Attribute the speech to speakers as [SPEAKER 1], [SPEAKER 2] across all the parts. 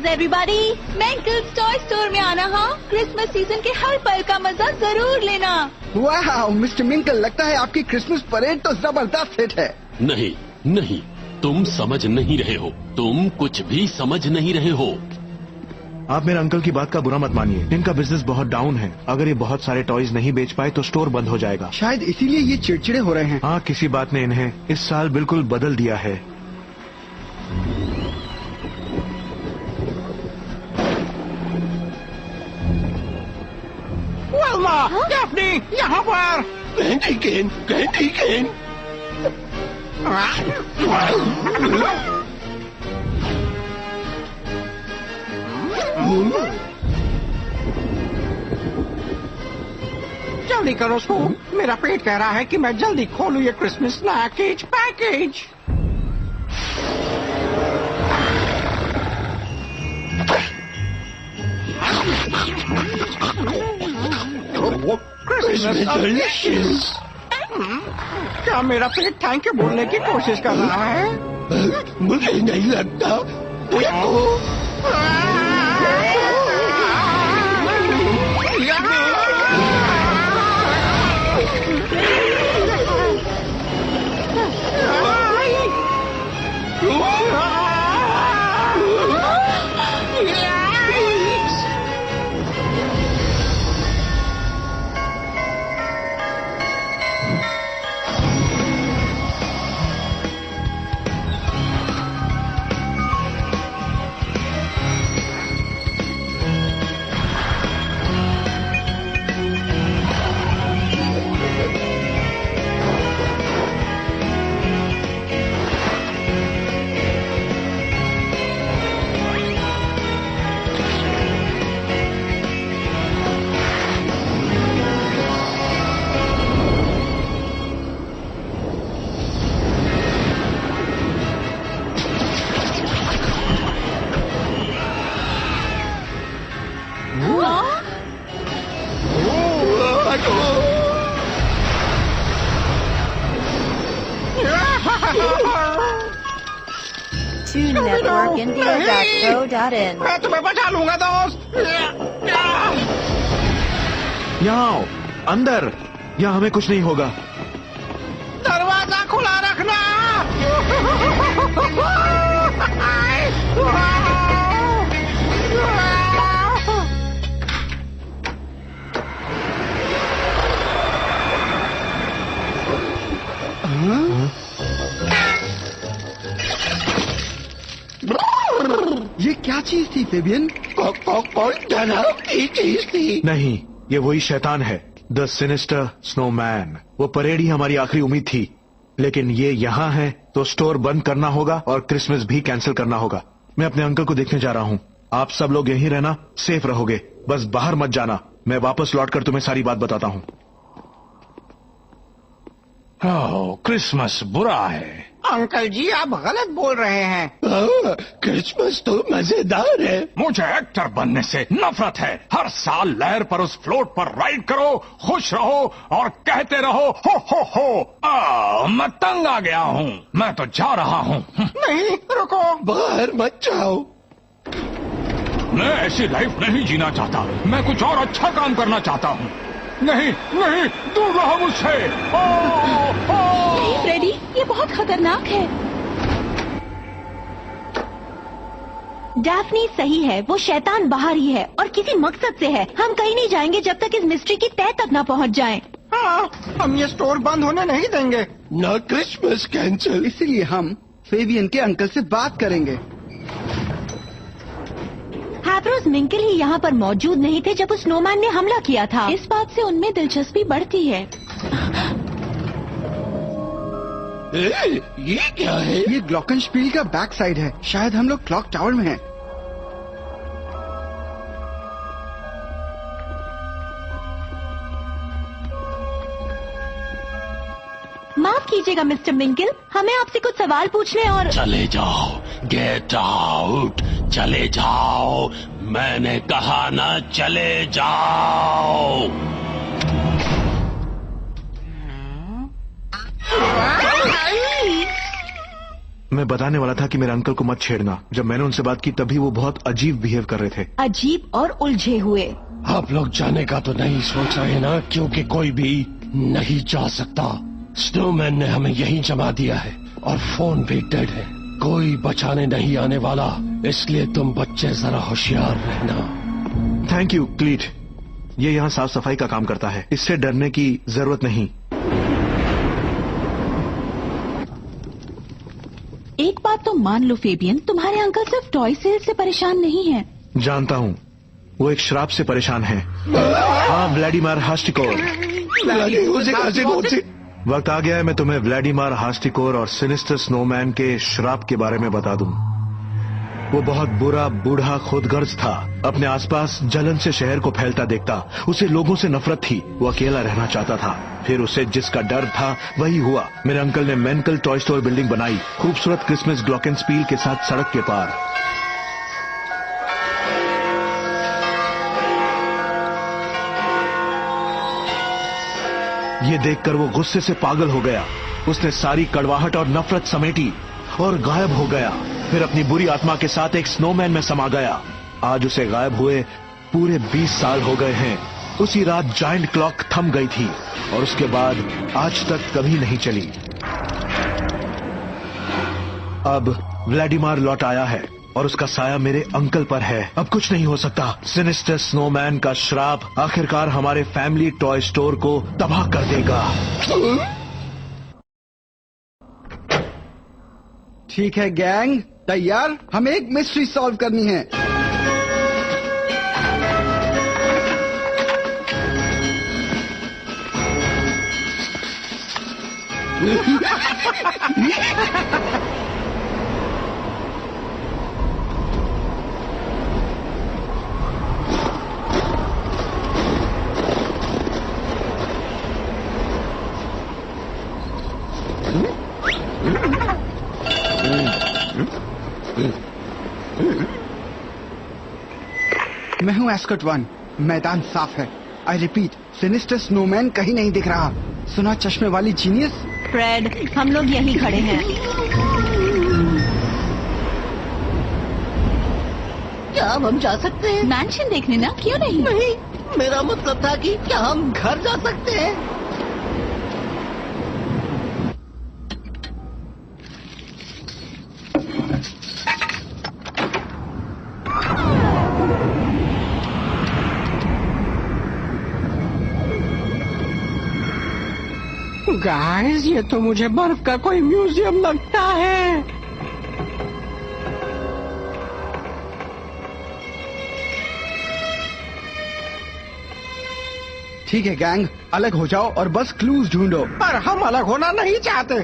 [SPEAKER 1] Everybody, मेंकल्स toy store में आना। हाँ, क्रिसमस सीजन के हर पल का मजा जरूर लेना।
[SPEAKER 2] वाह मिस्टर मिंकल, लगता है आपकी क्रिसमस परेड तो जबरदस्त हिट है।
[SPEAKER 3] नहीं नहीं, तुम समझ नहीं रहे हो, तुम कुछ भी समझ नहीं रहे हो।
[SPEAKER 4] आप मेरे अंकल की बात का बुरा मत मानिए, इनका बिजनेस बहुत डाउन है। अगर ये बहुत सारे टॉयज नहीं बेच पाए तो स्टोर बंद हो जाएगा।
[SPEAKER 2] शायद इसीलिए ये चिड़चिड़े हो रहे हैं।
[SPEAKER 4] हाँ, किसी बात ने इन्हें इस साल बिल्कुल बदल दिया है।
[SPEAKER 5] डैफ्नी, यहाँ पर।
[SPEAKER 3] कैंडी केन, कैंडी केन।
[SPEAKER 5] जल्दी करो स्कूल, मेरा पेट कह रहा है कि मैं जल्दी खोलूं ये क्रिसमस स्नैकेज पैकेज।
[SPEAKER 3] डिलीशियस।
[SPEAKER 5] क्या मेरा पेट थैंक यू बोलने की कोशिश कर रहा है?
[SPEAKER 3] मुझे नहीं लगता।
[SPEAKER 1] TuneNetworkIndia.co.in।
[SPEAKER 5] मैं तुम्हें बचा लूंगा दोस्त।
[SPEAKER 4] यहाँ आओ, अंदर। यहाँ हमें कुछ नहीं होगा।
[SPEAKER 5] दरवाजा खुला रखना।
[SPEAKER 2] ये क्या चीज थी फेबियन?
[SPEAKER 3] कौन डरावनी चीज थी?
[SPEAKER 4] नहीं, ये वही शैतान है, द सिनिस्टर स्नोमैन। वो परेड ही हमारी आखिरी उम्मीद थी, लेकिन ये यहाँ है तो स्टोर बंद करना होगा और क्रिसमस भी कैंसिल करना होगा। मैं अपने अंकल को देखने जा रहा हूँ। आप सब लोग यहीं रहना, सेफ रहोगे, बस बाहर मत जाना। मैं वापस लौटकर तुम्हें सारी बात बताता हूँ।
[SPEAKER 6] क्रिसमस बुरा है।
[SPEAKER 5] अंकल जी, आप गलत बोल रहे हैं।
[SPEAKER 3] क्रिसमस तो मजेदार है।
[SPEAKER 6] मुझे एक्टर बनने से नफरत है। हर साल लहर पर उस फ्लोट पर राइड करो, खुश रहो और कहते रहो हो हो। मैं तंग आ गया हूँ, मैं तो जा रहा हूँ।
[SPEAKER 5] नहीं, रुको।
[SPEAKER 3] बाहर मत जाओ।
[SPEAKER 6] मैं ऐसी लाइफ नहीं जीना चाहता। मैं कुछ और अच्छा काम करना चाहता हूँ। नहीं नहीं, दूर रहो मुझसे।
[SPEAKER 1] नहीं फ्रेडी, ये बहुत खतरनाक है। डैफ्नी सही है, वो शैतान बाहर ही है और किसी मकसद से है। हम कहीं नहीं जाएंगे जब तक इस मिस्ट्री की तह तक न पहुंच जाएं।
[SPEAKER 5] हाँ, हम ये स्टोर बंद होने नहीं देंगे।
[SPEAKER 3] ना क्रिसमस कैंसिल।
[SPEAKER 2] इसीलिए हम फेबियन के अंकल से बात करेंगे।
[SPEAKER 1] हैप्रोस मिंकल ही यहाँ पर मौजूद नहीं थे जब उस स्नोमैन ने हमला किया था। इस बात से उनमें दिलचस्पी बढ़ती है।
[SPEAKER 3] ये क्या है?
[SPEAKER 2] ये ग्लॉकनस्पील का बैक साइड है। शायद हम लोग क्लॉक टावर में हैं।
[SPEAKER 1] माफ कीजिएगा मिस्टर मिंकल, हमें आपसे कुछ सवाल पूछने और...
[SPEAKER 3] चले जाओ, गेट आउट, चले जाओ, मैंने कहा ना चले जाओ।
[SPEAKER 4] मैं बताने वाला था कि मेरे अंकल को मत छेड़ना। जब मैंने उनसे बात की तभी वो बहुत अजीब बिहेव कर रहे थे।
[SPEAKER 1] अजीब और उलझे हुए।
[SPEAKER 7] आप लोग जाने का तो नहीं सोच रहे ना, क्योंकि कोई भी नहीं जा सकता। स्नोमैन ने हमें यहीं जमा दिया है और फोन भी डेड है। कोई बचाने नहीं आने वाला, इसलिए तुम बच्चे जरा होशियार रहना।
[SPEAKER 4] थैंक यू क्लीट, ये यहाँ साफ सफाई का काम करता है, इससे डरने की जरूरत नहीं।
[SPEAKER 1] एक बात तो मान लो फेबियन, तुम्हारे अंकल सिर्फ टॉय सेल से परेशान नहीं हैं।
[SPEAKER 4] जानता हूँ, वो एक श्राप से परेशान है। हाँ, व्लादिमीर हास्टिकोर। वक्त आ गया है मैं तुम्हें व्लादिमीर हास्टिकोर और सिनिस्टर स्नोमैन के श्राप के बारे में बता दूं। वो बहुत बुरा बूढ़ा खुदगर्ज था, अपने आसपास जलन से शहर को फैलता देखता। उसे लोगों से नफरत थी, वो अकेला रहना चाहता था। फिर उसे जिसका डर था वही हुआ। मेरे अंकल ने मेंकल टॉय स्टोर बिल्डिंग बनाई, खूबसूरत क्रिसमस ग्लॉकेनस्पील के साथ सड़क के पार। ये देखकर वो गुस्से से पागल हो गया। उसने सारी कड़वाहट और नफरत समेटी और गायब हो गया। फिर अपनी बुरी आत्मा के साथ एक स्नोमैन में समा गया। आज उसे गायब हुए पूरे 20 साल हो गए हैं। उसी रात जायंट क्लॉक थम गई थी और उसके बाद आज तक कभी नहीं चली। अब व्लादिमीर लौट आया है और उसका साया मेरे अंकल पर है। अब कुछ नहीं हो सकता। सिनिस्टर स्नोमैन का श्राप आखिरकार हमारे फैमिली टॉय स्टोर को तबाह कर देगा।
[SPEAKER 2] ठीक है गैंग, तैयार? हमें एक मिस्ट्री सॉल्व करनी है। मैं हूँ एस्कॉट 1। मैदान साफ है। आई रिपीट, सिनिस्टर स्नोमैन कहीं नहीं दिख रहा। सुना चश्मे वाली जीनियस?
[SPEAKER 1] फ्रेड, हम लोग यहीं खड़े हैं।
[SPEAKER 8] क्या हम जा सकते हैं?
[SPEAKER 1] मैंशन देखने ना, क्यों नहीं?
[SPEAKER 8] नहीं, मेरा मतलब था कि क्या हम घर जा सकते हैं?
[SPEAKER 5] गाइस, ये तो मुझे बर्फ का कोई म्यूजियम लगता है।
[SPEAKER 2] ठीक है गैंग, अलग हो जाओ और बस क्लूज ढूंढो।
[SPEAKER 5] पर हम अलग होना नहीं चाहते।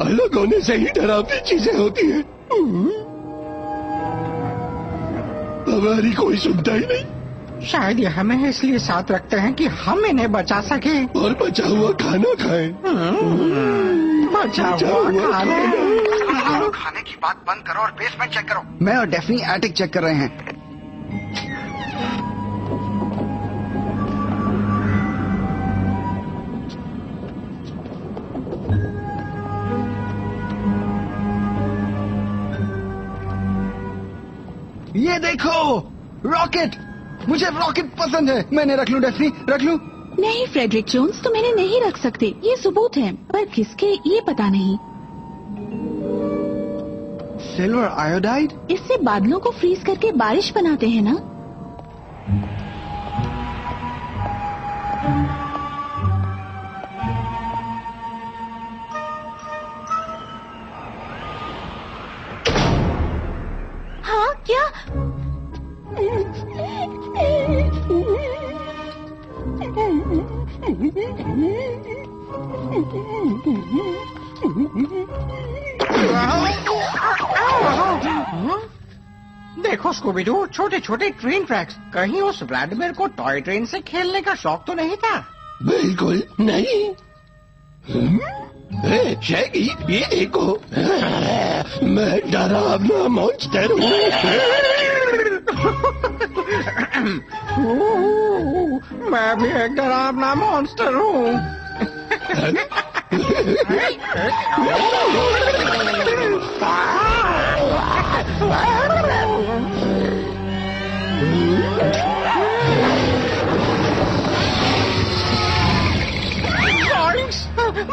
[SPEAKER 7] अलग होने से ही डरावनी चीजें होती हैं। हमारी कोई सुनता ही नहीं।
[SPEAKER 5] शायद ये हमें इसलिए साथ रखते हैं कि हम इन्हें बचा सके
[SPEAKER 7] और बचा हुआ खाना खाएं।
[SPEAKER 5] बचा हुआ खाना।
[SPEAKER 2] खाने की बात बंद करो और बेसमेंट चेक करो। मैं और डेफनी एटिक चेक कर रहे हैं। ये देखो, रॉकेट। मुझे रॉकेट पसंद है। मैंने रख लूं डेफनी, रख लूं?
[SPEAKER 1] नहीं फ्रेडरिक जोन्स, तुम इन्हें नहीं रख सकते। ये सबूत है, पर किसके ये पता नहीं।
[SPEAKER 2] Silver iodide?
[SPEAKER 1] इससे बादलों को फ्रीज करके बारिश बनाते हैं ना? हाँ, क्या?
[SPEAKER 5] देखो स्कूबी-डू, छोटे छोटे ट्रेन ट्रैक्स। कहीं उस व्लादिमीर को टॉय ट्रेन से खेलने का शौक तो नहीं था?
[SPEAKER 7] बिल्कुल नहीं। शैगी, ये देखो, मैं डरावना मॉन्स्टर हूँ।
[SPEAKER 5] मैं भी एक डरावना मॉन्स्टर हूँ।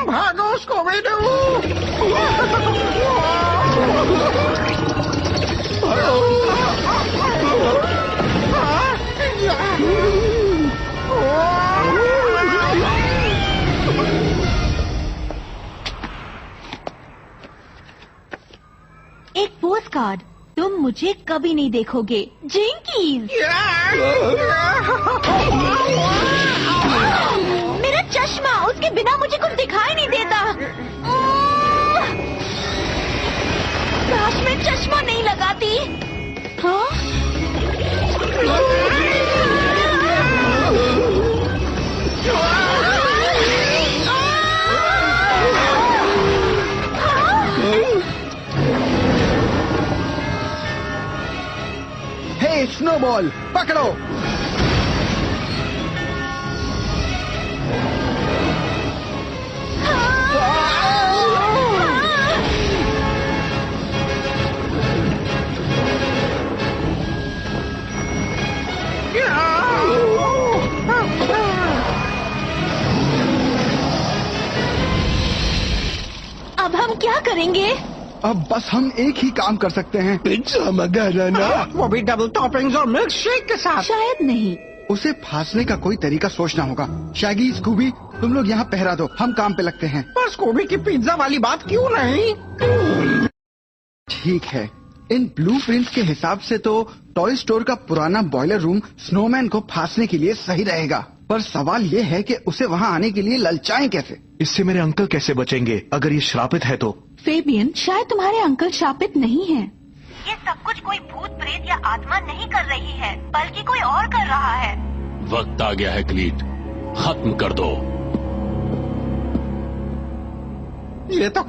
[SPEAKER 5] भागो स्कूबी-डू!
[SPEAKER 1] एक पोस्ट कार्ड, तुम मुझे कभी नहीं देखोगे, जिंकीज। मेरा चश्मा, उसके बिना मुझे कुछ दिखाई नहीं देता। काश मैं चश्मा नहीं लगाती। हाँ?
[SPEAKER 2] हे स्नोबॉल, पकड़ो।
[SPEAKER 1] अब हम क्या करेंगे?
[SPEAKER 2] अब बस हम एक ही काम कर सकते हैं।
[SPEAKER 7] पिज्जा मंगाना,
[SPEAKER 5] वो भी डबल टॉपिंग्स और मिल्क शेक के साथ।
[SPEAKER 1] शायद नहीं।
[SPEAKER 2] उसे फांसने का कोई तरीका सोचना होगा। शैगी, स्कूबी, तुम लोग यहाँ पहरा दो, हम काम पे लगते हैं।
[SPEAKER 5] पर स्कूबी की पिज्जा वाली बात क्यों नहीं?
[SPEAKER 2] ठीक है, इन ब्लूप्रिंट्स के हिसाब से तो टॉय स्टोर का पुराना बॉयलर रूम स्नोमैन को फांसने के लिए सही रहेगा। पर सवाल ये है कि उसे वहाँ आने के लिए ललचाएं कैसे?
[SPEAKER 4] इससे मेरे अंकल कैसे बचेंगे अगर ये श्रापित है तो?
[SPEAKER 1] फेबियन, शायद तुम्हारे अंकल शापित नहीं हैं।
[SPEAKER 9] ये सब कुछ कोई भूत प्रेत या आत्मा नहीं कर रही है, बल्कि कोई और कर रहा है।
[SPEAKER 3] वक्त आ गया है क्लीट, खत्म कर दो।
[SPEAKER 5] ये तो